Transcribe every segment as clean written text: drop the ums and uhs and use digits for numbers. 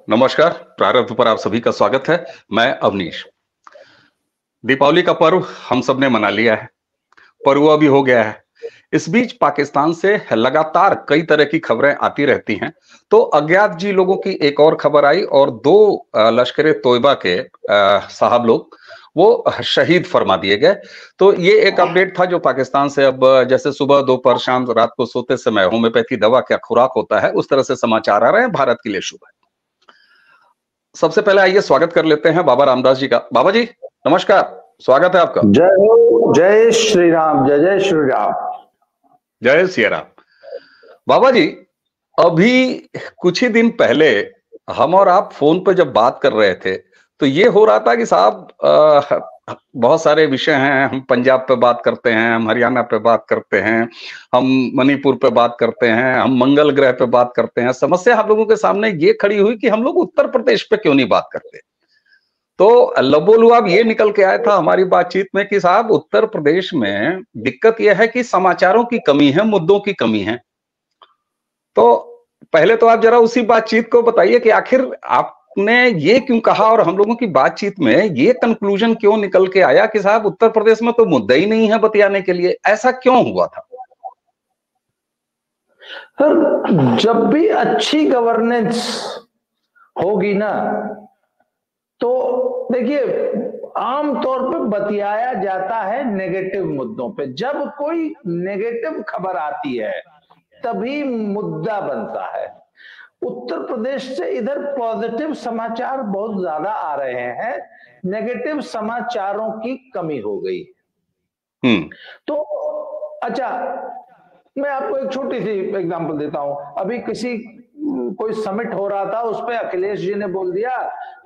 नमस्कार। प्रारंभ पर आप सभी का स्वागत है। मैं अवनीश। दीपावली का पर्व हम सब ने मना लिया है, पर्व भी हो गया है। इस बीच पाकिस्तान से लगातार कई तरह की खबरें आती रहती हैं। तो अज्ञात जी लोगों की एक और खबर आई और दो लश्कर ए तोयबा के साहब लोग वो शहीद फरमा दिए गए। तो ये एक अपडेट था जो पाकिस्तान से अब जैसे सुबह दोपहर शाम रात को सोते समय होम्योपैथी दवा क्या खुराक होता है उस तरह से समाचार आ रहे हैं। भारत के लिए शुभ है। सबसे पहले आइए स्वागत कर लेते हैं बाबा रामदास जी का। बाबा जी नमस्कार, स्वागत है आपका। जय हो, जय श्री राम, जय जय श्री राम। जय सिया राम। बाबा जी अभी कुछ ही दिन पहले हम और आप फोन पर जब बात कर रहे थे तो ये हो रहा था कि साहब बहुत सारे विषय हैं। हम पंजाब पे बात करते हैं, हम हरियाणा पे बात करते हैं, हम मणिपुर पे बात करते हैं, हम मंगल ग्रह पे बात करते हैं। समस्या हम लोगों के सामने ये खड़ी हुई कि हम लोग उत्तर प्रदेश पे क्यों नहीं बात करते। तो लबोलुआब ये निकल के आया था हमारी बातचीत में कि साहब उत्तर प्रदेश में दिक्कत यह है कि समाचारों की कमी है, मुद्दों की कमी है। तो पहले तो आप जरा उसी बातचीत को बताइए कि आखिर आपने ये क्यों कहा और हम लोगों की बातचीत में ये कंक्लूजन क्यों निकल के आया कि साहब उत्तर प्रदेश में तो मुद्दा ही नहीं है बतियाने के लिए। ऐसा क्यों हुआ था? सर, जब भी अच्छी गवर्नेंस होगी ना तो देखिए आमतौर पे बतियाया जाता है नेगेटिव मुद्दों पे। जब कोई नेगेटिव खबर आती है तभी मुद्दा बनता है। उत्तर प्रदेश से इधर पॉजिटिव समाचार बहुत ज्यादा आ रहे हैं, नेगेटिव समाचारों की कमी हो गई। तो अच्छा, मैं आपको एक छोटी सी एग्जांपल देता हूं। अभी कोई समिट हो रहा था, उस पर अखिलेश जी ने बोल दिया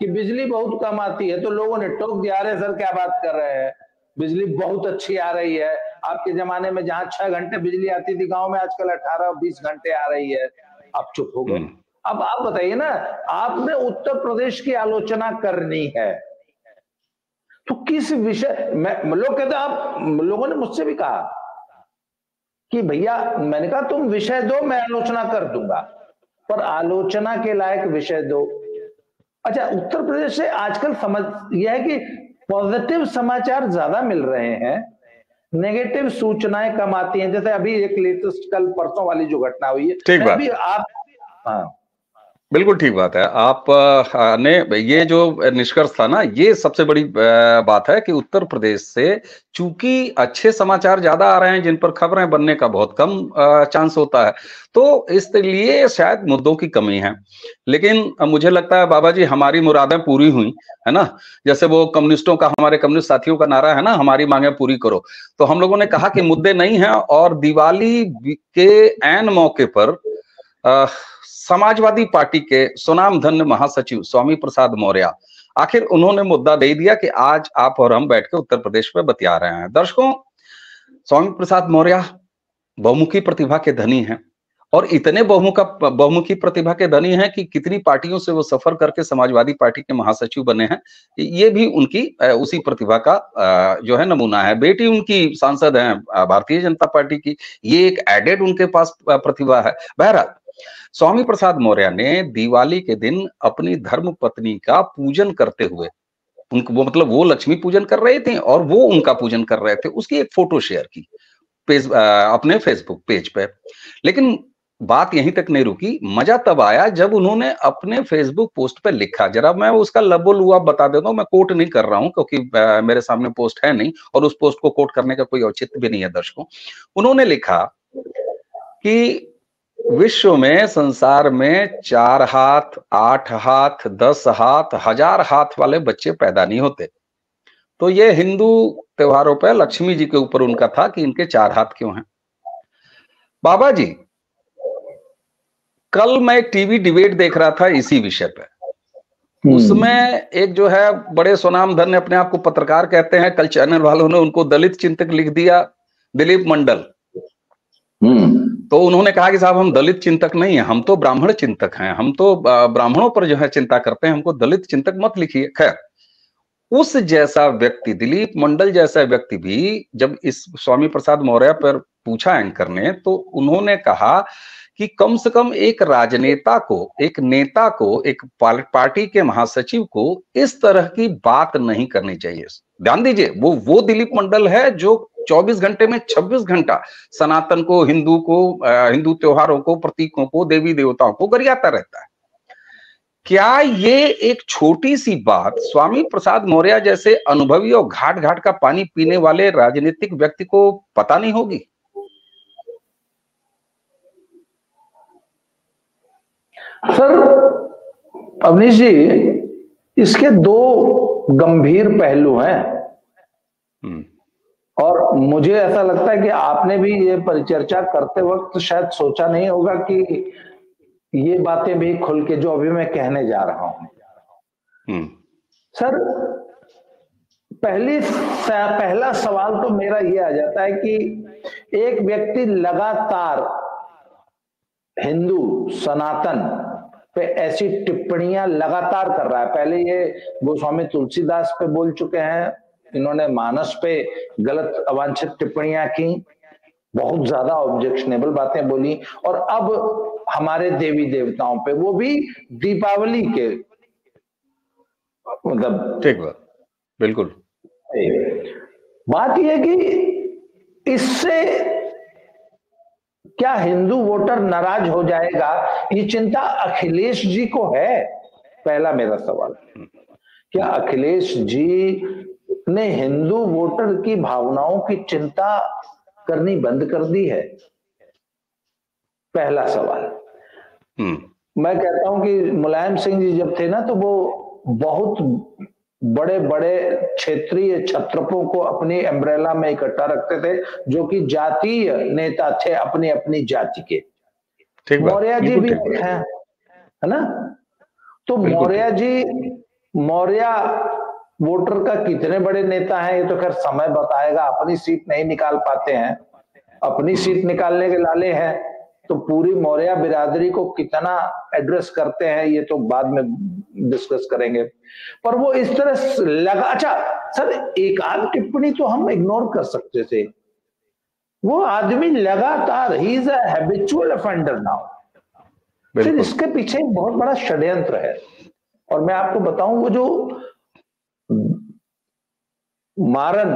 कि बिजली बहुत कम आती है, तो लोगों ने टोक दिया, अरे सर क्या बात कर रहे हैं, बिजली बहुत अच्छी आ रही है। आपके जमाने में जहां 6 घंटे बिजली आती थी गांव में, आजकल 18-20 घंटे आ रही है। आप चुप हो गए। अब आप बताइए ना, आपने उत्तर प्रदेश की आलोचना करनी है तो किस विषय में? लोग कहते हैं, आप लोगों ने मुझसे भी कहा कि भैया, मैंने कहा तुम विषय दो, मैं आलोचना कर दूंगा, पर आलोचना के लायक विषय दो। अच्छा, उत्तर प्रदेश से आजकल समझ यह है कि पॉजिटिव समाचार ज्यादा मिल रहे हैं, नेगेटिव सूचनाएं कम आती हैं। जैसे अभी एक लेटेस्ट कल परसों वाली जो घटना हुई है, ठीक बात। हाँ बिल्कुल ठीक बात है। आप ने ये जो निष्कर्ष था ना, ये सबसे बड़ी बात है कि उत्तर प्रदेश से चूंकि अच्छे समाचार ज्यादा आ रहे हैं जिन पर खबरें बनने का बहुत कम चांस होता है, तो इसलिए शायद मुद्दों की कमी है। लेकिन मुझे लगता है बाबा जी हमारी मुरादें पूरी हुई है ना। जैसे वो कम्युनिस्टों का, हमारे कम्युनिस्ट साथियों का नारा है ना, हमारी मांगे पूरी करो। तो हम लोगों ने कहा कि मुद्दे नहीं है और दिवाली के ऐन मौके पर समाजवादी पार्टी के सुनामधन्य महासचिव स्वामी प्रसाद मौर्य, आखिर उन्होंने मुद्दा दे दिया कि आज आप और हम बैठ के उत्तर प्रदेश में बतिया रहे हैं। दर्शकों, स्वामी प्रसाद मौर्य बहुमुखी प्रतिभा के धनी हैं और इतने बहुमुखी प्रतिभा के धनी हैं कि कितनी पार्टियों से वो सफर करके समाजवादी पार्टी के महासचिव बने हैं। ये भी उनकी उसी प्रतिभा का जो है नमूना है। बेटी उनकी सांसद हैं भारतीय जनता पार्टी की, ये एक एडेड उनके पास प्रतिभा है। बहरहाल, स्वामी प्रसाद मौर्य ने दिवाली के दिन अपनी धर्म पत्नी का पूजन करते हुए, उनको वो मतलब वो लक्ष्मी पूजन कर रहे थे और वो उनका पूजन कर रहे थे, उसकी एक फोटो शेयर की अपने फेसबुक पेज पे। लेकिन बात यहीं तक नहीं रुकी। मजा तब आया जब उन्होंने अपने फेसबुक पोस्ट पे लिखा, जरा मैं उसका लबोलुआब बता देता हूं। मैं कोट नहीं कर रहा हूं क्योंकि मेरे सामने पोस्ट है नहीं और उस पोस्ट को कोट करने का कोई औचित्य भी नहीं है दर्शकों। उन्होंने लिखा कि विश्व में, संसार में 4 हाथ, 8 हाथ, 10 हाथ, 1000 हाथ वाले बच्चे पैदा नहीं होते। तो ये हिंदू त्योहारों पर लक्ष्मी जी के ऊपर उनका था कि इनके 4 हाथ क्यों हैं। बाबा जी, कल मैं टीवी डिबेट देख रहा था इसी विषय पे। उसमें एक जो है बड़े सुनामधन्य, अपने आप को पत्रकार कहते हैं, कल चैनल वालों ने उनको दलित चिंतक लिख दिया, दिलीप मंडल। तो उन्होंने कहा कि साहब हम दलित चिंतक नहीं है, हम तो ब्राह्मण चिंतक हैं, हम तो ब्राह्मणों पर जो है चिंता करते हैं, हमको दलित चिंतक मत लिखिए। खैर, उस जैसा व्यक्ति, दिलीप मंडल जैसा व्यक्ति भी जब इस स्वामी प्रसाद मौर्य पर पूछा एंकर ने, तो उन्होंने कहा कि कम से कम एक राजनेता को, एक नेता को, एक पार्टी के महासचिव को इस तरह की बात नहीं करनी चाहिए। ध्यान दीजिए, वो दिलीप मंडल है जो 24 घंटे में 26 घंटा सनातन को, हिंदू त्योहारों को, प्रतीकों को, देवी देवताओं को गरियाता रहता है। क्या ये एक छोटी सी बात स्वामी प्रसाद मौर्य जैसे अनुभवी और घाट घाट का पानी पीने वाले राजनीतिक व्यक्ति को पता नहीं होगी? सर अवनीश जी, इसके दो गंभीर पहलू हैं और मुझे ऐसा लगता है कि आपने भी ये परिचर्चा करते वक्त शायद सोचा नहीं होगा कि ये बातें भी खुल के जो अभी मैं कहने जा रहा हूं। सर पहला सवाल तो मेरा ये आ जाता है कि एक व्यक्ति लगातार हिंदू सनातन पे ऐसी टिप्पणियां लगातार कर रहा है। पहले ये गोस्वामी तुलसीदास पे बोल चुके हैं, इन्होंने मानस पे गलत अवांछित टिप्पणियां की, बहुत ज्यादा ऑब्जेक्शनेबल बातें बोली, और अब हमारे देवी देवताओं पे, वो भी दीपावली के, मतलब ठीक बात, बिल्कुल। बात यह कि इससे क्या हिंदू वोटर नाराज हो जाएगा, ये चिंता अखिलेश जी को है? पहला मेरा सवाल, क्या अखिलेश जी ने हिंदू वोटर की भावनाओं की चिंता करनी बंद कर दी है? पहला सवाल। मैं कहता हूं कि मुलायम सिंह जी जब थे ना, तो वो बहुत बड़े बड़े क्षेत्रीय छत्रपों को अपनी एम्ब्रेला में इकट्ठा रखते थे, जो कि जातीय नेता थे अपनी अपनी जाति के। मौर्य जी भी है ना? तो मौर्य जी, मौर्य वोटर का कितने बड़े नेता हैं ये तो खैर समय बताएगा। अपनी सीट नहीं निकाल पाते हैं, अपनी सीट निकालने के लाले हैं, तो पूरी मौर्य बिरादरी को कितना एड्रेस करते हैं ये तो बाद में डिस्कस करेंगे। पर वो इस तरह लगा, अच्छा सर एक आध टिप्पणी तो हम इग्नोर कर सकते थे, वो आदमी लगातार, he is a habitual offender now. फिर इसके पीछे एक बहुत बड़ा षड्यंत्र है, और मैं आपको बताऊं, वो जो मारन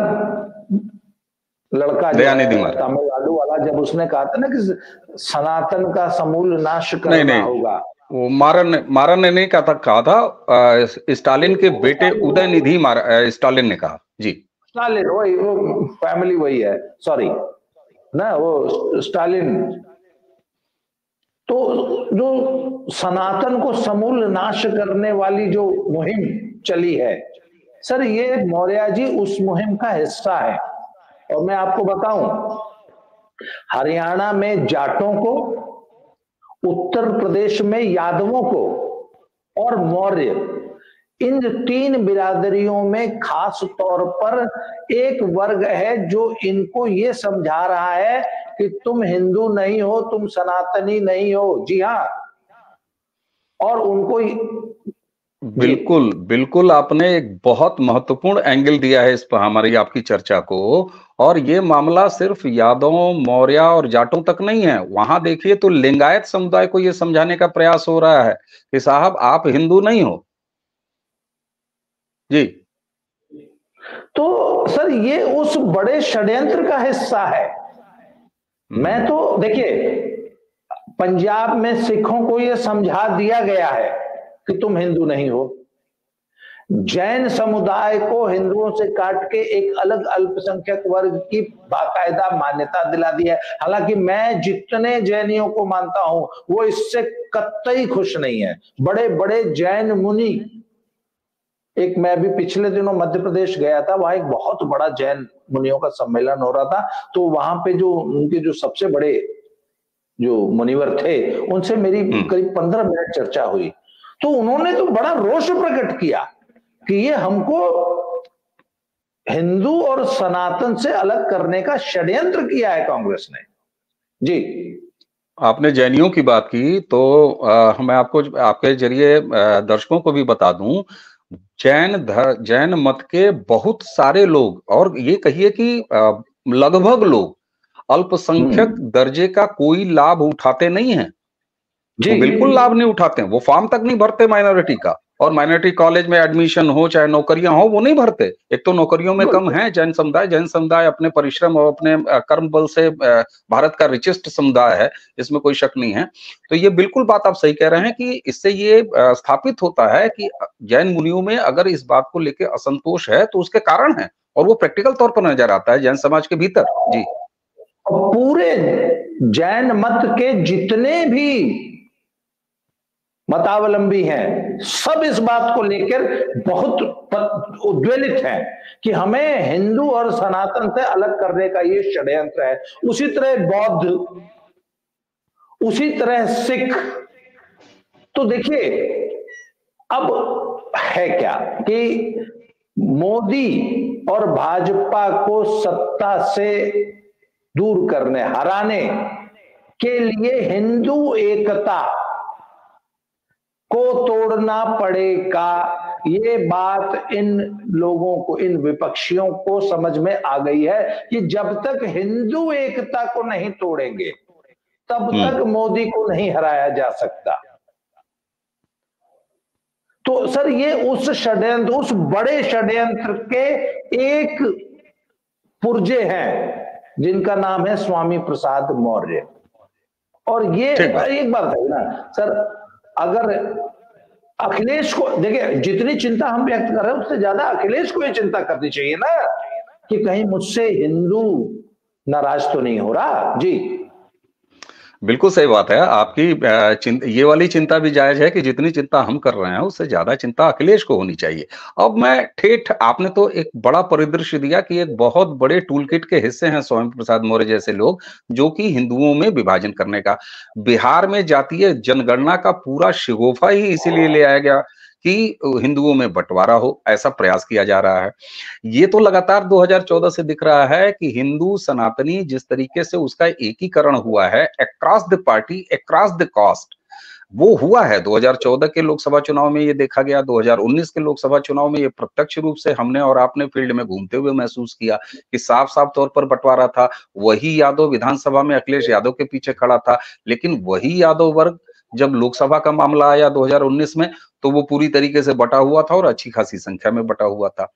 लड़का तमिलनाडु वाला, जब उसने कहा था ना कि सनातन का समूल नाश करना होगा, वो मारन ने नहीं कहा था, स्टालिन के बेटे उदयनिधि स्टालिन ने कहा। जी, स्टालिन, वही, वो फैमिली वही है, सॉरी ना, वो स्टालिन। तो जो सनातन को समूल नाश करने वाली जो मुहिम चली है सर, ये मौर्य जी उस मुहिम का हिस्सा है। और मैं आपको बताऊं, हरियाणा में जाटों को, उत्तर प्रदेश में यादवों को, और मौर्य, इन तीन बिरादरियों में खास तौर पर एक वर्ग है जो इनको ये समझा रहा है कि तुम हिंदू नहीं हो, तुम सनातनी नहीं हो। जी हाँ, और उनको बिल्कुल बिल्कुल, आपने एक बहुत महत्वपूर्ण एंगल दिया है इस पर हमारी आपकी चर्चा को। और ये मामला सिर्फ यादवों, मौर्य और जाटों तक नहीं है। वहां देखिए तो लिंगायत समुदाय को ये समझाने का प्रयास हो रहा है कि साहब आप हिंदू नहीं हो। जी, तो सर ये उस बड़े षड्यंत्र का हिस्सा है। मैं तो देखिए, पंजाब में सिखों को यह समझा दिया गया है कि तुम हिंदू नहीं हो। जैन समुदाय को हिंदुओं से काट के एक अलग अल्पसंख्यक वर्ग की बाकायदा मान्यता दिला दी है। हालांकि मैं जितने जैनियों को मानता हूं वो इससे कतई खुश नहीं है। बड़े बड़े जैन मुनि, एक मैं भी पिछले दिनों मध्य प्रदेश गया था, वहां एक बहुत बड़ा जैन मुनियों का सम्मेलन हो रहा था। तो वहां पे जो उनके जो सबसे बड़े जो मुनिवर थे, उनसे मेरी करीब 15 मिनट चर्चा हुई। तो उन्होंने तो बड़ा रोष प्रकट किया कि ये हमको हिंदू और सनातन से अलग करने का षड्यंत्र किया है कांग्रेस ने। जी, आपने जैनियों की बात की तो मैं आपको आपके जरिए दर्शकों को भी बता दूं, जैन मत के बहुत सारे लोग, और ये कहिए कि लगभग लोग अल्पसंख्यक दर्जे का कोई लाभ उठाते नहीं है, वो बिल्कुल लाभ नहीं उठाते हैं, वो फॉर्म तक नहीं भरते माइनॉरिटी का, और माइनॉरिटी कॉलेज में एडमिशन हो चाहे नौकरियां हो वो नहीं भरते। एक तो नौकरियों में कम है जैन समुदाय अपने परिश्रम और अपने कर्म बल से भारत का रिचेस्ट समुदाय है, इसमें कोई शक नहीं है। तो ये बिल्कुल बात आप सही कह रहे हैं कि इससे ये स्थापित होता है कि जैन मुनियों में अगर इस बात को लेकर असंतोष है तो उसके कारण है, और वो प्रैक्टिकल तौर पर नजर आता है जैन समाज के भीतर। जी, पूरे जैन मत के जितने भी मतावलंबी हैं सब इस बात को लेकर बहुत उद्वेलित हैं कि हमें हिंदू और सनातन से अलग करने का ये षड्यंत्र है। उसी तरह बौद्ध, उसी तरह सिख। तो देखिए अब है क्या कि मोदी और भाजपा को सत्ता से दूर करने, हराने के लिए हिंदू एकता को तोड़ना पड़ेगा। ये बात इन लोगों को, इन विपक्षियों को समझ में आ गई है कि जब तक हिंदू एकता को नहीं तोड़ेंगे तब तक मोदी को नहीं हराया जा सकता। तो सर ये उस षड्यंत्र, उस बड़े षड्यंत्र के एक पुर्जे हैं जिनका नाम है स्वामी प्रसाद मौर्य। और ये एक बात है ना सर, अगर अखिलेश को देखिए, जितनी चिंता हम व्यक्त कर रहे हैं उससे ज्यादा अखिलेश को ये चिंता करनी चाहिए ना कि कहीं मुझसे हिंदू नाराज तो नहीं हो रहा। जी बिल्कुल सही बात है आपकी। ये वाली चिंता भी जायज है कि जितनी चिंता हम कर रहे हैं उससे ज्यादा चिंता अखिलेश को होनी चाहिए। अब मैं ठेठ, आपने तो एक बड़ा परिदृश्य दिया कि एक बहुत बड़े टूल किट के हिस्से हैं स्वामी प्रसाद मौर्य जैसे लोग, जो कि हिंदुओं में विभाजन करने का, बिहार में जातीय जनगणना का पूरा शिगोफा ही इसीलिए ले आया गया कि हिंदुओं में बंटवारा हो, ऐसा प्रयास किया जा रहा है। ये तो लगातार 2014 से दिख रहा है कि हिंदू सनातनी जिस तरीके से उसका एकीकरण हुआ है across the party, across the caste, वो हुआ है 2014 के लोकसभा चुनाव में, ये देखा गया 2019 के लोकसभा चुनाव में, ये प्रत्यक्ष रूप से हमने और आपने फील्ड में घूमते हुए महसूस किया कि साफ साफ तौर पर बंटवारा था। वही यादव विधानसभा में अखिलेश यादव के पीछे खड़ा था, लेकिन वही यादव वर्ग जब लोकसभा का मामला आया 2019 में तो वो पूरी तरीके से बटा हुआ था और अच्छी खासी संख्या में बटा हुआ था।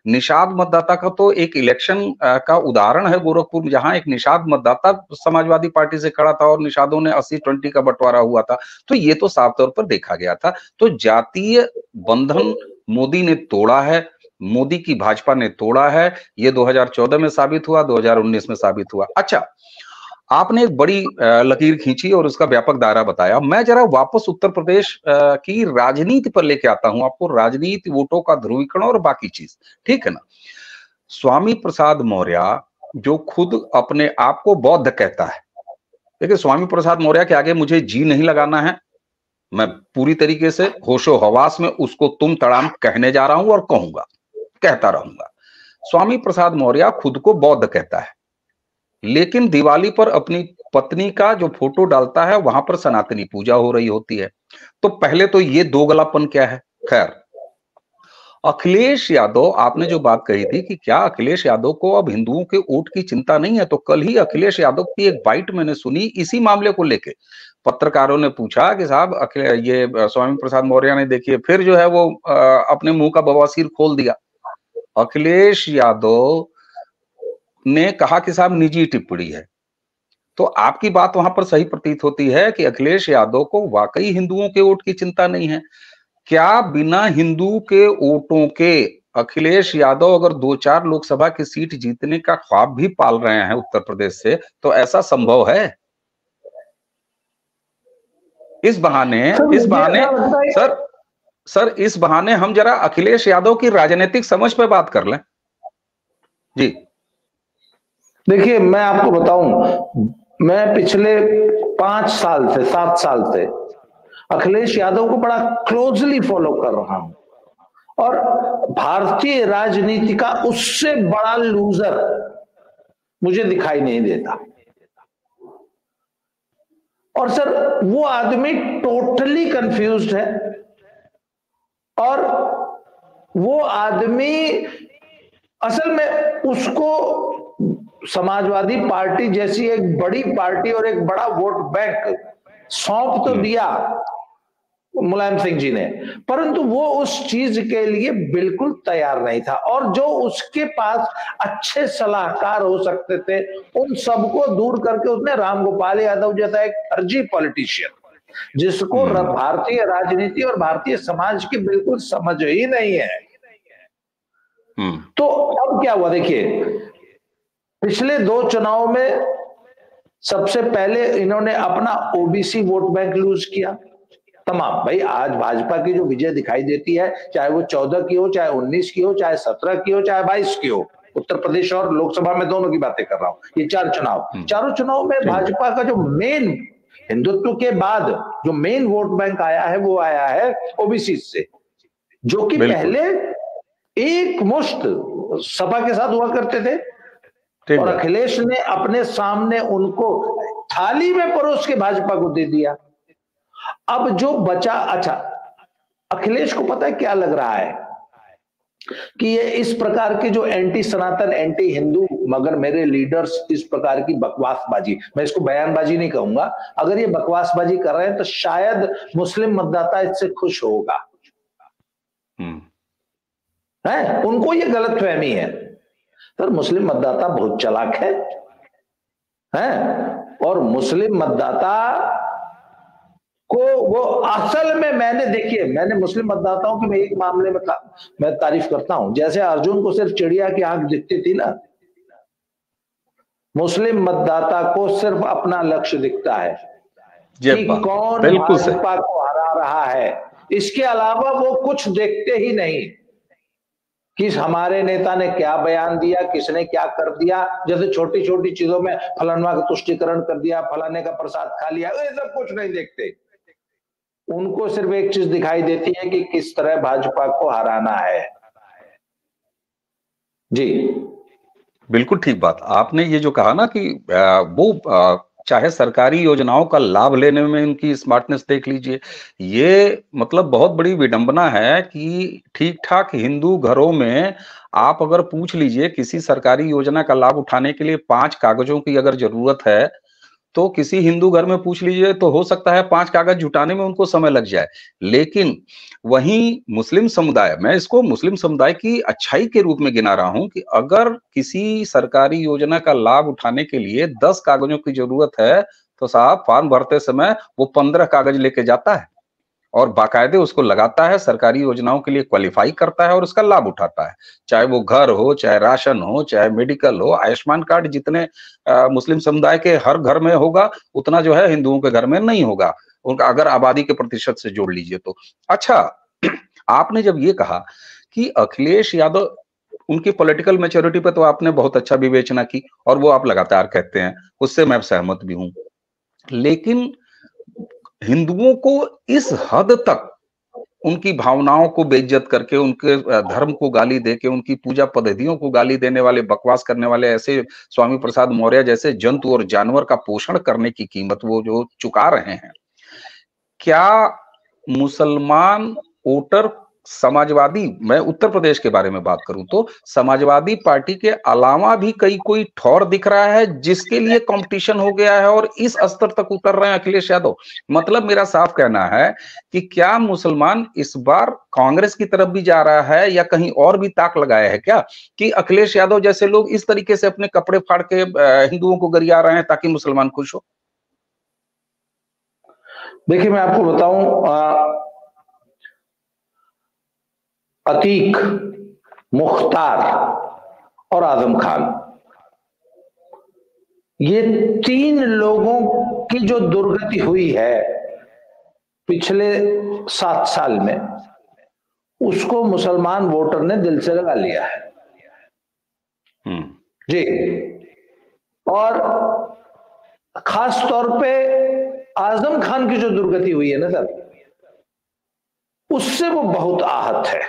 निषाद मतदाता का तो एक इलेक्शन का उदाहरण है गोरखपुर, जहां एक निषाद मतदाता समाजवादी पार्टी से खड़ा था और निषादों ने 80-20 का बंटवारा हुआ था। तो ये तो साफ तौर पर देखा गया था। तो जातीय बंधन मोदी ने तोड़ा है, मोदी की भाजपा ने तोड़ा है। ये 2014 में साबित हुआ, 2019 में साबित हुआ। अच्छा, आपने एक बड़ी लकीर खींची और उसका व्यापक दायरा बताया। मैं जरा वापस उत्तर प्रदेश की राजनीति पर लेके आता हूं आपको, राजनीति, वोटों का ध्रुवीकरण और बाकी चीज, ठीक है ना। स्वामी प्रसाद मौर्य जो खुद अपने आप को बौद्ध कहता है, देखिए स्वामी प्रसाद मौर्य के आगे मुझे जी नहीं लगाना है, मैं पूरी तरीके से होशो हवास में उसको तुम तड़ाम कहने जा रहा हूं और कहूंगा, कहता रहूंगा। स्वामी प्रसाद मौर्य खुद को बौद्ध कहता है, लेकिन दिवाली पर अपनी पत्नी का जो फोटो डालता है वहां पर सनातनी पूजा हो रही होती है। तो पहले तो ये दोगलापन क्या है। खैर, अखिलेश यादव, आपने जो बात कही थी कि क्या अखिलेश यादव को अब हिंदुओं के वोट की चिंता नहीं है, तो कल ही अखिलेश यादव की एक बाइट मैंने सुनी इसी मामले को लेके। पत्रकारों ने पूछा कि साहब ये स्वामी प्रसाद मौर्य ने देखिए फिर जो है वो अपने मुंह का बवासीर खोल दिया। अखिलेश यादव ने कहा कि साहब निजी टिप्पणी है। तो आपकी बात वहां पर सही प्रतीत होती है कि अखिलेश यादव को वाकई हिंदुओं के वोट की चिंता नहीं है। क्या बिना हिंदू के वोटों के अखिलेश यादव अगर 2-4 लोकसभा की सीट जीतने का ख्वाब भी पाल रहे हैं उत्तर प्रदेश से, तो ऐसा संभव है? इस बहाने सर इस बहाने हम जरा अखिलेश यादव की राजनीतिक समझ पे बात कर लें। जी देखिए, मैं आपको बताऊं, मैं पिछले 5 साल से 7 साल से अखिलेश यादव को बड़ा क्लोजली फॉलो कर रहा हूं, और भारतीय राजनीति का उससे बड़ा लूजर मुझे दिखाई नहीं देता। और सर वो आदमी टोटली कंफ्यूज्ड है, और वो आदमी असल में उसको समाजवादी पार्टी जैसी एक बड़ी पार्टी और एक बड़ा वोट बैंक सौंप तो दिया मुलायम सिंह जी ने, परंतु वो उस चीज के लिए बिल्कुल तैयार नहीं था। और जो उसके पास अच्छे सलाहकार हो सकते थे उन सबको दूर करके उसने रामगोपाल यादव जैसा एक फर्जी पॉलिटिशियन, जिसको भारतीय राजनीति और भारतीय समाज की बिल्कुल समझ ही नहीं है। तो अब क्या हुआ, देखिए पिछले 2 चुनाव में सबसे पहले इन्होंने अपना ओबीसी वोट बैंक लूज किया तमाम। भाई आज भाजपा की जो विजय दिखाई देती है, चाहे वो 14 की हो, चाहे 19 की हो, चाहे 17 की हो, चाहे 22 की हो, उत्तर प्रदेश और लोकसभा में दोनों की बातें कर रहा हूं, ये 4 चुनाव, चारों चुनाव में भाजपा का जो मेन हिंदुत्व के बाद जो मेन वोट बैंक आया है वो आया है ओबीसी से, जो कि पहले एक मुश्त सपा के साथ हुआ करते थे और अखिलेश ने अपने सामने उनको थाली में परोस के भाजपा को दे दिया। अब जो बचा, अच्छा अखिलेश को पता है क्या लग रहा है कि ये इस प्रकार के जो एंटी सनातन, एंटी हिंदू मगर मेरे लीडर्स इस प्रकार की बकवासबाजी, मैं इसको बयानबाजी नहीं कहूंगा, अगर ये बकवासबाजी कर रहे हैं तो शायद मुस्लिम मतदाता इससे खुश होगा, है उनको ये गलतफहमी है। पर मुस्लिम मतदाता बहुत चालाक है और मुस्लिम मतदाता को वो असल में, मैंने मुस्लिम मतदाताओं की मैं एक मामले में मैं तारीफ करता हूं, जैसे अर्जुन को सिर्फ चिड़िया की आंख दिखती थी ना, मुस्लिम मतदाता को सिर्फ अपना लक्ष्य दिखता है कि कौन भाजपा को हरा रहा है, इसके अलावा वो कुछ देखते ही नहीं कि हमारे नेता ने क्या बयान दिया, किसने क्या कर दिया। जैसे छोटी छोटी चीजों में फलाना का तुष्टिकरण कर दिया, फलाने का प्रसाद खा लिया, ये सब कुछ नहीं देखते, उनको सिर्फ एक चीज दिखाई देती है कि किस तरह भाजपा को हराना है। जी बिल्कुल ठीक बात आपने ये जो कहा ना कि वो चाहे सरकारी योजनाओं का लाभ लेने में उनकी स्मार्टनेस देख लीजिए, ये मतलब बहुत बड़ी विडंबना है कि ठीक ठाक हिंदू घरों में आप अगर पूछ लीजिए किसी सरकारी योजना का लाभ उठाने के लिए 5 कागजों की अगर जरूरत है, तो किसी हिंदू घर में पूछ लीजिए तो हो सकता है 5 कागज जुटाने में उनको समय लग जाए। लेकिन वहीं मुस्लिम समुदाय, मैं इसको मुस्लिम समुदाय की अच्छाई के रूप में गिना रहा हूं कि अगर किसी सरकारी योजना का लाभ उठाने के लिए 10 कागजों की जरूरत है तो साहब फॉर्म भरते समय वो 15 कागज लेके जाता है और बाकायदे उसको लगाता है, सरकारी योजनाओं के लिए क्वालिफाई करता है और उसका लाभ उठाता है, चाहे वो घर हो, चाहे राशन हो, चाहे मेडिकल हो। आयुष्मान कार्ड जितने मुस्लिम समुदाय के हर घर में होगा उतना जो है हिंदुओं के घर में नहीं होगा, उनका अगर आबादी के प्रतिशत से जोड़ लीजिए तो। अच्छा, आपने जब ये कहा कि अखिलेश यादव, उनकी पॉलिटिकल मैच्योरिटी पे तो आपने बहुत अच्छा विवेचना की और वो आप लगातार कहते हैं, उससे मैं सहमत भी हूं, लेकिन हिंदुओं को इस हद तक उनकी भावनाओं को बेइज्जत करके, उनके धर्म को गाली देके, उनकी पूजा पद्धतियों को गाली देने वाले, बकवास करने वाले ऐसे स्वामी प्रसाद मौर्य जैसे जंतु और जानवर का पोषण करने की कीमत वो जो चुका रहे हैं, क्या मुसलमान वोटर समाजवादी, मैं उत्तर प्रदेश के बारे में बात करूं तो समाजवादी पार्टी के अलावा भी कोई ठौर दिख रहा है जिसके लिए कंपटीशन हो गया है और इस स्तर तक उतर रहे हैं अखिलेश यादव? मतलब मेरा साफ कहना है कि क्या मुसलमान इस बार कांग्रेस की तरफ भी जा रहा है या कहीं और भी ताक लगाया है क्या कि अखिलेश यादव जैसे लोग इस तरीके से अपने कपड़े फाड़ के हिंदुओं को गरिया रहे हैं ताकि मुसलमान खुश हो? देखिए मैं आपको बताऊं, अतीक, मुख्तार और आजम खान, ये 3 लोगों की जो दुर्गति हुई है पिछले 7 साल में, उसको मुसलमान वोटर ने दिल से लगा लिया है जी। और खास तौर पे आजम खान की जो दुर्गति हुई है ना सर, उससे वो बहुत आहत है।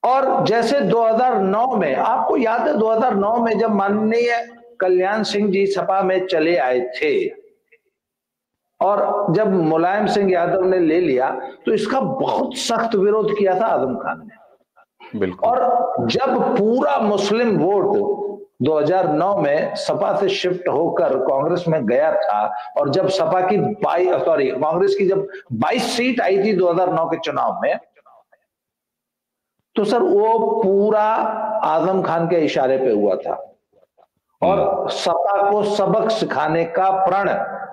और जैसे 2009 में, आपको याद है 2009 में जब माननीय कल्याण सिंह जी सपा में चले आए थे और जब मुलायम सिंह यादव ने ले लिया तो इसका बहुत सख्त विरोध किया था आजम खान ने। बिल्कुल। और जब पूरा मुस्लिम वोट 2009 में सपा से शिफ्ट होकर कांग्रेस में गया था, और जब सपा की कांग्रेस की जब 22 सीट आई थी 2009 के चुनाव में, तो सर वो पूरा आजम खान के इशारे पे हुआ था। और सपा को सबक सिखाने का प्रण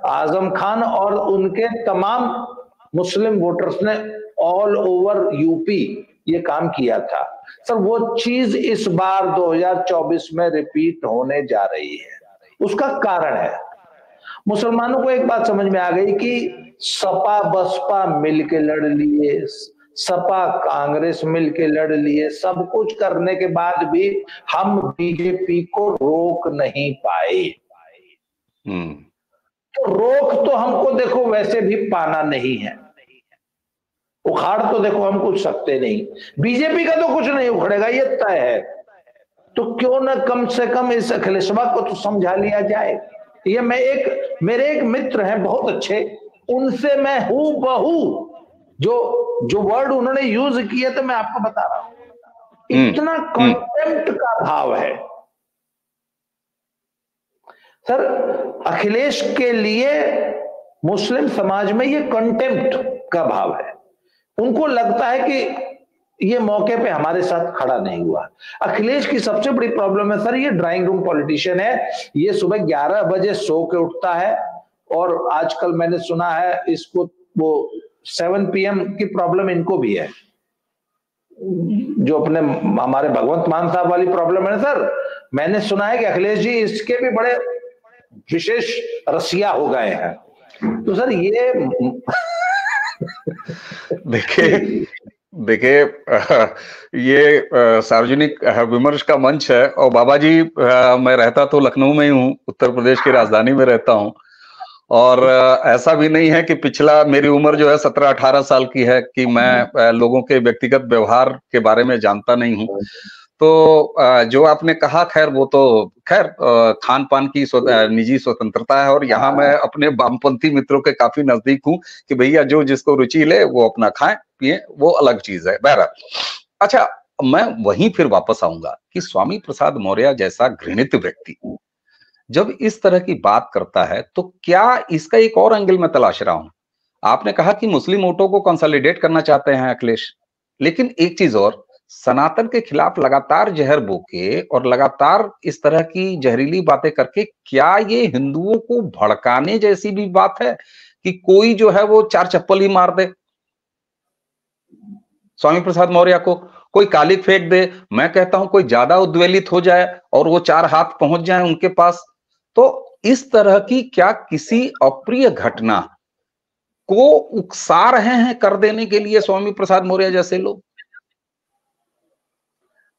आजम खान और उनके तमाम मुस्लिम वोटर्स ने ऑल ओवर यूपी ये काम किया था। सर वो चीज इस बार 2024 में रिपीट होने जा रही है। उसका कारण है, मुसलमानों को एक बात समझ में आ गई कि सपा बसपा मिलके लड़ लिए, सपा कांग्रेस मिलके लड़ लिए, सब कुछ करने के बाद भी हम बीजेपी को रोक नहीं पाए। तो रोक तो हमको देखो वैसे भी पाना नहीं है, उखाड़ तो देखो हम कुछ सकते नहीं, बीजेपी का तो कुछ नहीं उखड़ेगा, ये तय है। तो क्यों न कम से कम इस अखिलेशवा को तो समझा लिया जाए। ये मेरे एक मित्र हैं बहुत अच्छे, उनसे मैं हूबहू जो वर्ड उन्होंने यूज किया तो मैं आपको बता रहा हूं, इतना कॉन्टेम्प्ट का भाव है सर अखिलेश के लिए। मुस्लिम समाज में ये कंटेम्प्ट का भाव है, उनको लगता है कि ये मौके पे हमारे साथ खड़ा नहीं हुआ। अखिलेश की सबसे बड़ी प्रॉब्लम है सर, ये ड्राइंग रूम पॉलिटिशियन है, ये सुबह 11 बजे सो के उठता है, और आजकल मैंने सुना है इसको वो 7 PM की प्रॉब्लम इनको भी है, जो अपने हमारे भगवंत मान साहब वाली प्रॉब्लम है सर। मैंने सुना है कि अखिलेश जी इसके भी बड़े विशेष रसिया हो गए हैं। तो सर ये देखिए ये सार्वजनिक विमर्श का मंच है, और बाबा जी मैं रहता तो लखनऊ में ही हूँ, उत्तर प्रदेश की राजधानी में रहता हूँ, और ऐसा भी नहीं है कि पिछला मेरी उम्र जो है 17-18 साल की है कि मैं लोगों के व्यक्तिगत व्यवहार के बारे में जानता नहीं हूँ। तो जो आपने कहा, खैर वो तो खैर खान पान की निजी स्वतंत्रता है, और यहाँ मैं अपने वामपंथी मित्रों के काफी नजदीक हूँ कि भैया जो जिसको रुचि ले वो अपना खाएं पिए, वो अलग चीज है। बहरहाल, अच्छा मैं वहीं फिर वापस आऊंगा कि स्वामी प्रसाद मौर्य जैसा घृणित व्यक्ति जब इस तरह की बात करता है, तो क्या इसका एक और एंगल में तलाश रहा हूं। आपने कहा कि मुस्लिम वोटों को कंसोलिडेट करना चाहते हैं अखिलेश, लेकिन एक चीज और, सनातन के खिलाफ लगातार जहर बोके और लगातार इस तरह की जहरीली बातें करके, क्या ये हिंदुओं को भड़काने जैसी भी बात है कि कोई जो है वो 4 चप्पल ही मार दे स्वामी प्रसाद मौर्य को, कोई कालिक फेंक दे, मैं कहता हूं कोई ज्यादा उद्वेलित हो जाए और वो 4 हाथ पहुंच जाए उनके पास, तो इस तरह की क्या किसी अप्रिय घटना को उकसा रहे हैं कर देने के लिए स्वामी प्रसाद मौर्य जैसे लोग?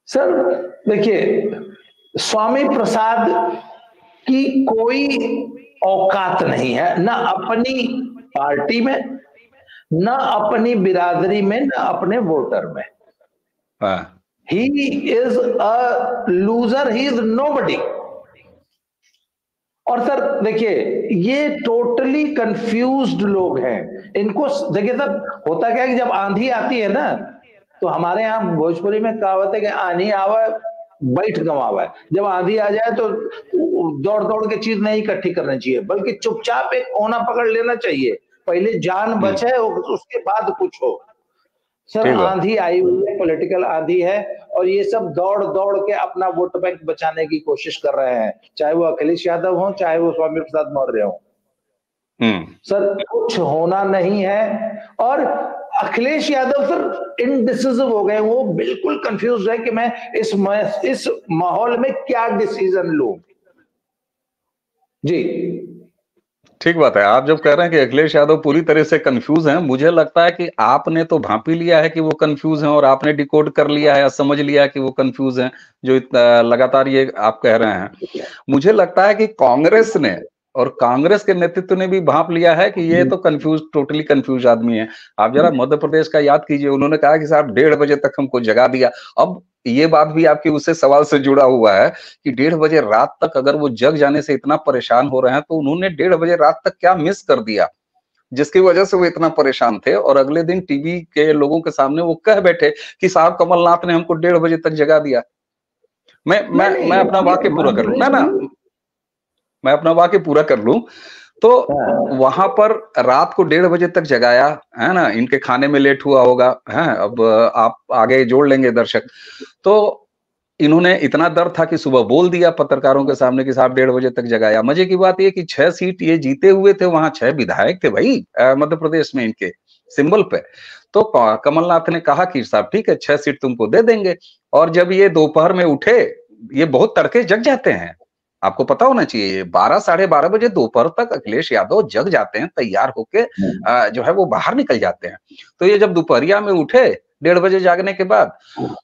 सर देखिए, स्वामी प्रसाद की कोई औकात नहीं है, ना अपनी पार्टी में, ना अपनी बिरादरी में, ना अपने वोटर में। He is a loser, he is nobody. और सर देखिए, ये टोटली कंफ्यूज्ड लोग हैं। इनको देखिए सर, होता क्या है कि जब आंधी आती है ना, तो हमारे यहाँ भोजपुरी में कहावत है कि आंधी आवे बैठ गंवावे। जब आंधी आ जाए तो दौड़ दौड़ के चीज नहीं इकट्ठी करनी चाहिए, बल्कि चुपचाप एक कोना पकड़ लेना चाहिए, पहले जान बचे उसके बाद कुछ हो। सर आंधी आई हुई है, पॉलिटिकल आंधी है, और ये सब दौड़ दौड़ के अपना वोट बैंक बचाने की कोशिश कर रहे हैं, चाहे वो अखिलेश यादव हो, चाहे वो स्वामी प्रसाद मौर्य हो। सर कुछ होना नहीं है, और अखिलेश यादव सर इनडिसिसिव हो गए, वो बिल्कुल कंफ्यूज है कि मैं इस माहौल में क्या डिसीजन लूं। जी ठीक बात है। आप जब कह रहे हैं कि अखिलेश यादव पूरी तरह से कंफ्यूज हैं, मुझे लगता है कि आपने तो भांपी लिया है कि वो कंफ्यूज हैं, और आपने डिकोड कर लिया है या समझ लिया है कि वो कंफ्यूज हैं, जो लगातार ये आप कह रहे हैं। मुझे लगता है कि कांग्रेस ने और कांग्रेस के नेतृत्व ने भी भांप लिया है कि ये तो कंफ्यूज, टोटली कंफ्यूज आदमी है। आप जरा मध्य प्रदेश का याद कीजिए, उन्होंने कहा कि साहब 1:30 बजे तक हमको जगा दिया। अब ये बात भी आपके उससे सवाल से जुड़ा हुआ है कि 1:30 बजे रात तक अगर वो जग जाने से इतना परेशान हो रहे हैं, तो उन्होंने 1:30 बजे रात तक क्या मिस कर दिया। जिसकी वजह से वो इतना परेशान थे, और अगले दिन टीवी के लोगों के सामने वो कह बैठे कि साहब कमलनाथ ने हमको 1:30 बजे तक जगा दिया। मैं अपना वाक्य पूरा कर लूं ना, मैं अपना वाक्य पूरा कर लूं तो वहां पर रात को 1:30 बजे तक जगाया है ना, इनके खाने में लेट हुआ होगा है, अब आप आगे जोड़ लेंगे दर्शक। तो इन्होंने इतना डर था कि सुबह बोल दिया पत्रकारों के सामने कि साहब 1:30 बजे तक जगाया। मजे की बात यह कि 6 सीट ये जीते हुए थे, वहां 6 विधायक थे भाई मध्य प्रदेश में इनके सिंबल पे। तो कमलनाथ ने कहा कि साहब ठीक है 6 सीट तुमको दे देंगे। और जब ये दोपहर में उठे, ये बहुत तड़के जग जाते हैं, आपको पता होना चाहिए, 12 साढ़े 12 बजे दोपहर तक अखिलेश यादव जग जाते हैं, तैयार होके जो है वो बाहर निकल जाते हैं। तो ये जब दोपहरिया में उठे 1:30 बजे जागने के बाद,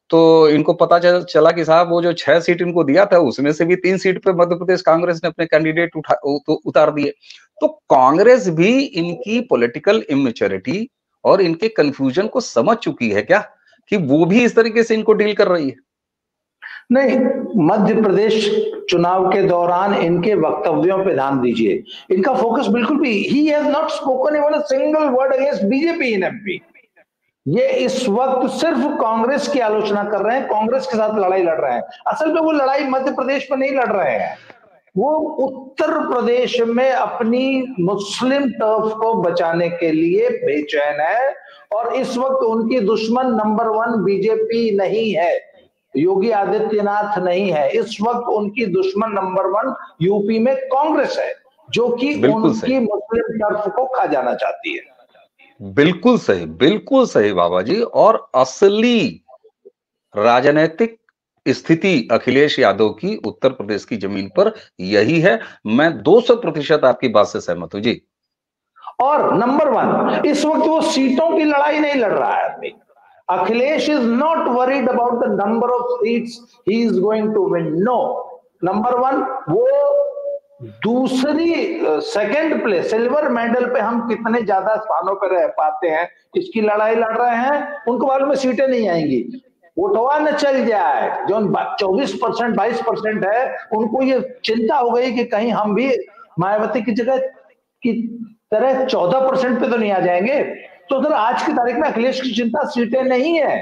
तो इनको पता चला कि साहब वो जो 6 सीट इनको दिया था उसमें से भी 3 सीट पे मध्य प्रदेश कांग्रेस ने अपने कैंडिडेट उतार दिए। तो कांग्रेस भी इनकी पॉलिटिकल इमेच्योरिटी और इनके कंफ्यूजन को समझ चुकी है क्या, कि वो भी इस तरीके से इनको डील कर रही है। नहीं, मध्य प्रदेश चुनाव के दौरान इनके वक्तव्यों पे ध्यान दीजिए, इनका फोकस बिल्कुल भी, he has not spoken even a single word against BJP in MP. ये इस वक्त सिर्फ कांग्रेस की आलोचना कर रहे हैं, कांग्रेस के साथ लड़ाई लड़ रहे हैं। असल में वो लड़ाई मध्य प्रदेश में नहीं लड़ रहे हैं, वो उत्तर प्रदेश में अपनी मुस्लिम टर्फ को बचाने के लिए बेचैन है। और इस वक्त उनकी दुश्मन नंबर 1 बीजेपी नहीं है, योगी आदित्यनाथ नहीं है, इस वक्त उनकी दुश्मन नंबर 1 यूपी में कांग्रेस है, जो कि उनकी मुस्लिम टर्फ को खा जाना चाहती है। बिल्कुल सही बाबा जी। और असली राजनीतिक स्थिति अखिलेश यादव की उत्तर प्रदेश की जमीन पर यही है। मैं 200% आपकी बात से सहमत हूं जी। और नंबर 1, इस वक्त वो सीटों की लड़ाई नहीं लड़ रहा है आदमी। Akhilesh is not worried about the number of seats he is going to win, no. Number 1, वो दूसरी सेकंड प्लेस, सिल्वर मेडल पे हम कितने ज्यादा स्थानों पर रह पाते हैं, इसकी लड़ाई लड़ रहे हैं। उनको मालूम में सीटें नहीं आएंगी, उठवा न चल जाए, जो 24% 22% है, उनको ये चिंता हो गई कि कहीं हम भी मायावती की जगह की तरह 14% पे तो नहीं आ जाएंगे। तो उधर आज की तारीख में अखिलेश की चिंता सीटें नहीं है,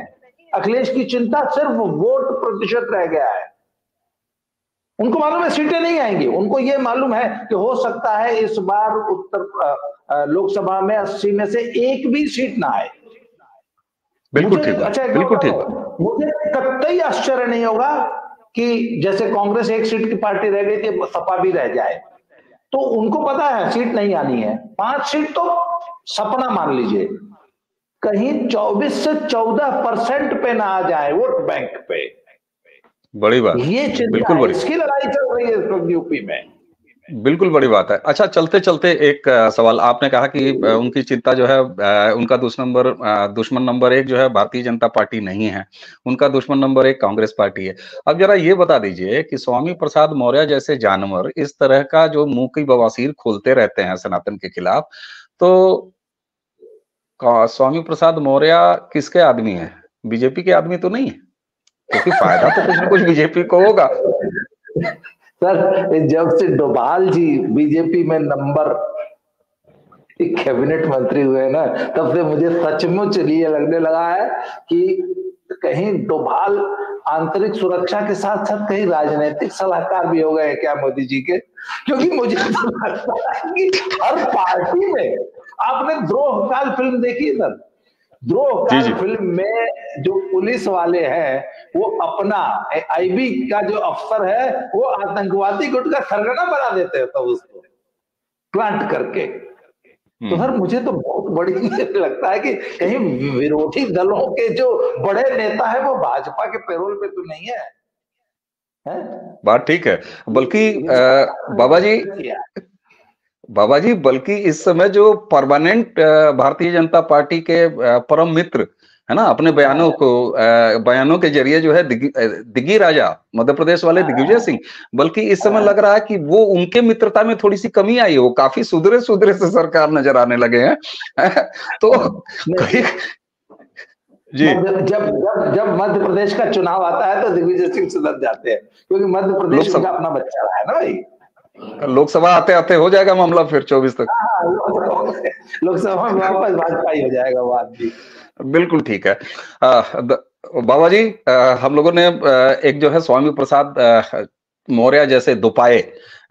अखिलेश की चिंता सिर्फ वोट प्रतिशत रह गया है। उनको मालूम है सीटें नहीं आएंगी, उनको ये मालूम है कि हो सकता है इस बार उत्तर लोकसभा में 80 में से एक भी सीट ना आए। बिल्कुल ठीक, अच्छा बिल्कुल ठीक। मुझे कतई आश्चर्य नहीं होगा कि जैसे कांग्रेस 1 सीट की पार्टी रह गई थी, सपा भी रह जाए, तो उनको पता है सीट नहीं आनी है। 5 सीट तो सपना मान लीजिए, कहीं 24 से 14% पे ना आ जाए वोट बैंक पे, बड़ी बात, ये बिल्कुल बड़ी, इसकी लड़ाई चल रही है यूपी में, बिल्कुल बड़ी बात है। अच्छा, चलते चलते एक सवाल, आपने कहा कि उनकी चिंता जो है, उनका दुश्मन नंबर 1 जो है भारतीय जनता पार्टी नहीं है, उनका दुश्मन नंबर 1 कांग्रेस पार्टी है। अब जरा ये बता दीजिए कि स्वामी प्रसाद मौर्य जैसे जानवर इस तरह का जो मुंह की बवासीर खोलते रहते हैं सनातन के खिलाफ, तो स्वामी प्रसाद मौर्य किसके आदमी है? बीजेपी के आदमी तो नहीं है, क्योंकि फायदा तो कुछ ना कुछ बीजेपी को होगा। सर, जब से डोभाल जी बीजेपी में नंबर कैबिनेट मंत्री हुए ना, तब से मुझे सचमुच ये लगने लगा है कि कहीं डोभाल आंतरिक सुरक्षा के साथ साथ कहीं राजनीतिक सलाहकार भी हो गए क्या मोदी जी के। क्योंकि मुझे तो लगता है कि हर पार्टी में, आपने द्रोहकाल फिल्म देखी सर, द्रोहकाल फिल्म में जो पुलिस वाले हैं वो अपना आईबी का जो अफसर है वो आतंकवादी गुट का सरगना बना देते हैं, तो उसको प्लांट करके। तो सर मुझे तो बहुत बड़ी लगता है कि कहीं विरोधी दलों के जो बड़े नेता है वो भाजपा के पैरोल पे तो नहीं है, बात ठीक है। बल्कि बाबा जी बल्कि इस समय जो परमानेंट भारतीय जनता पार्टी के परम मित्र है ना, अपने बयानों के जरिए जो है दिग्गी राजा मध्य प्रदेश वाले दिग्विजय सिंह, बल्कि इस समय लग रहा है कि वो उनके मित्रता में थोड़ी सी कमी आई है, वो काफी सुधरे से सरकार नजर आने लगे हैं। तो जी, जब मध्य प्रदेश का चुनाव आता है तो दिग्विजय सिंह सुधर जाते हैं, क्योंकि मध्य प्रदेश उनका अपना बच्चा रहा है ना भाई। लोकसभा आते आते हो जाएगा मामला फिर 24 तक। लोकसभा में वापस भाजपा ही हो जाएगा बात भी। बिल्कुल ठीक है। बाबा जी, हम लोगों ने एक जो है स्वामी प्रसाद मौर्य जैसे दुपाए,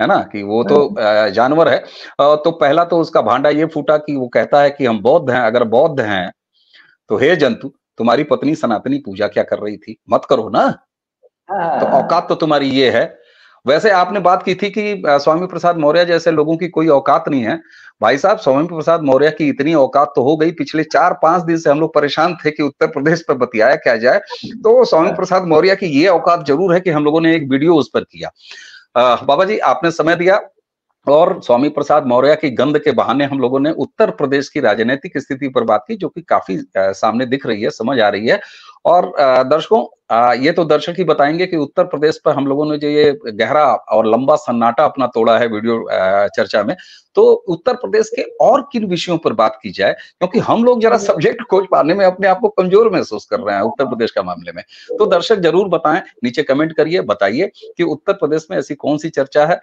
है ना, कि वो तो जानवर है। तो पहला तो उसका भांडा ये फूटा कि वो कहता है कि हम बौद्ध हैं, अगर बौद्ध हैं तो हे जंतु, तुम्हारी पत्नी सनातनी पूजा क्या कर रही थी, मत करो ना, तो औकात तो तुम्हारी ये है। वैसे आपने बात की थी कि स्वामी प्रसाद मौर्य जैसे लोगों की कोई औकात नहीं है। भाई साहब, स्वामी प्रसाद मौर्य की इतनी औकात तो हो गई, पिछले 4-5 दिन से हम लोग परेशान थे कि उत्तर प्रदेश पर बतियाया क्या जाए, तो स्वामी प्रसाद मौर्य की ये औकात जरूर है कि हम लोगों ने एक वीडियो उस पर किया। बाबा जी, आपने समय दिया और स्वामी प्रसाद मौर्य की गंध के बहाने हम लोगों ने उत्तर प्रदेश की राजनीतिक स्थिति पर बात की, जो कि काफी सामने दिख रही है, समझ आ रही है। और दर्शकों, ये तो दर्शक ही बताएंगे कि उत्तर प्रदेश पर हम लोगों ने जो ये गहरा और लंबा सन्नाटा अपना तोड़ा है वीडियो चर्चा में, तो उत्तर प्रदेश के और किन विषयों पर बात की जाए, क्योंकि हम लोग जरा सब्जेक्ट खोज पाने में अपने आप को कमजोर महसूस कर रहे हैं उत्तर प्रदेश का मामले में। तो दर्शक जरूर बताएं, नीचे कमेंट करिए, बताइए कि उत्तर प्रदेश में ऐसी कौन सी चर्चा है,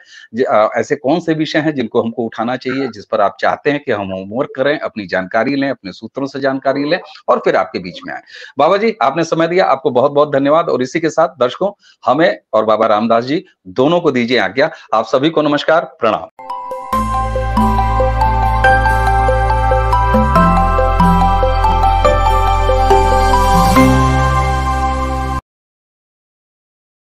ऐसे कौन से विषय हैं जिनको हमको उठाना चाहिए, जिस पर आप चाहते हैं कि हम होमवर्क करें, अपनी जानकारी लें, अपने सूत्रों से जानकारी लें और फिर आपके बीच में आए। बाबा जी, आपने समय दिया, आपको बहुत बहुत धन्यवाद। और इसी के साथ दर्शकों, हमें और बाबा रामदास जी दोनों को दीजिए आज्ञा। आप सभी को नमस्कार, प्रणाम।